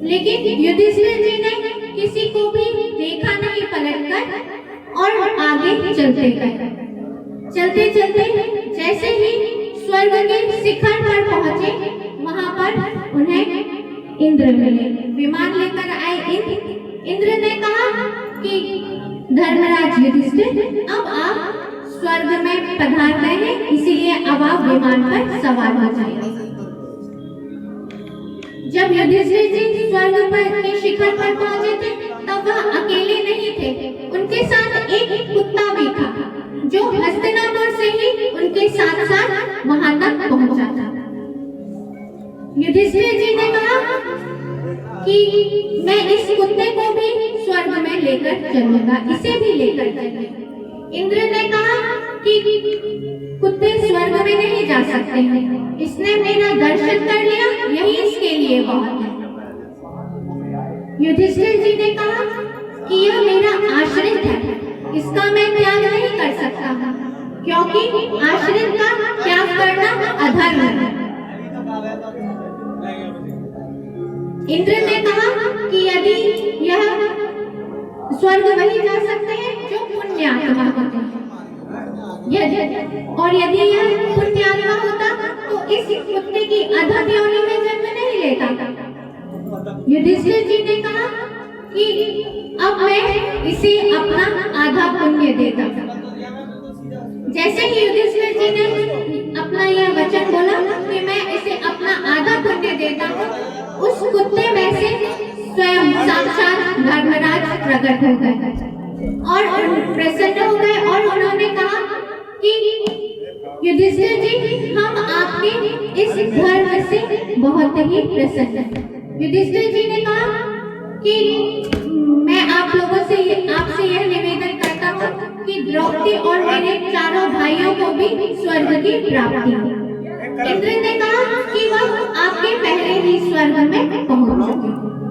लेकिन युधिष्ठिर जी ने किसी को भी देखा नहीं पलटकर और आगे चलते गए। चलते चलते जैसे ही स्वर्ग के शिखर पर पहुंचे, वहां पर उन्हें इंद्र मिले। विमान लेकर आए इंद्र ने कहा कि धर्मराज युधिष्ठिर, अब आप स्वर्ग में पधार गए हैं, इसीलिए अब आप विमान पर सवार हो जाइए। जब युधिष्ठिर जी स्वर्ग पर के शिखर पर पहुंचे थे, तब वह अकेले नहीं थे, उनके साथ एक कुत्ता भी था जो हस्तिनापुर से ही उनके साथ साथ वहां तक पहुंचा था। युधिष्ठिर जी ने कहा कि मैं इस कुत्ते को भी स्वर्ग में लेकर चलूंगा, इसे भी लेकर चलिए। इंद्र ने कहा कि कुत्ते स्वर्ग में नहीं जा सकते हैं, इसने मेरा दर्शन कर लिया, यही इसके लिए बहुत है। युधिष्ठिर जी ने कहा कि यह मेरा आश्रित है, इसका मैं त्याग नहीं कर सकता, क्योंकि आश्रित का त्याग करना अधर्म है। इंद्र ने कहा कि यदि यह स्वर्ग वही जा सकते हैं जो पुण्यात्मा होते हैं, और यदि यह पुण्यात्मा होता तो इस कुत्ते की अधम योनि में जन्म नहीं लेता। युधिष्ठिर जी ने कहा कि अब मैं इसे अपना आधा पुण्य देता। जैसे ही युधिष्ठिर जी ने अपना यह वचन बोला कि मैं इसे अपना आधा पुण्य देता हूँ, उस कुत्ते में से स्वयं साक्षात धर्मराज प्रकट हो गए और प्रसन्न हो गए, और उन्होंने कहा कि युधिष्ठिर जी, हम आपके इस धर्म से बहुत ही प्रसन्न हैं। युधिष्ठिर जी ने कहा कि मैं आप लोगों से आपसे यह निवेदन करता हूँ कि द्रौपदी और मेरे चारों भाइयों को भी स्वर्ग की प्राप्ति हो। इंद्र ने कहा कि वह आपके पहले ही स्वर्ग में पहुंच चुके।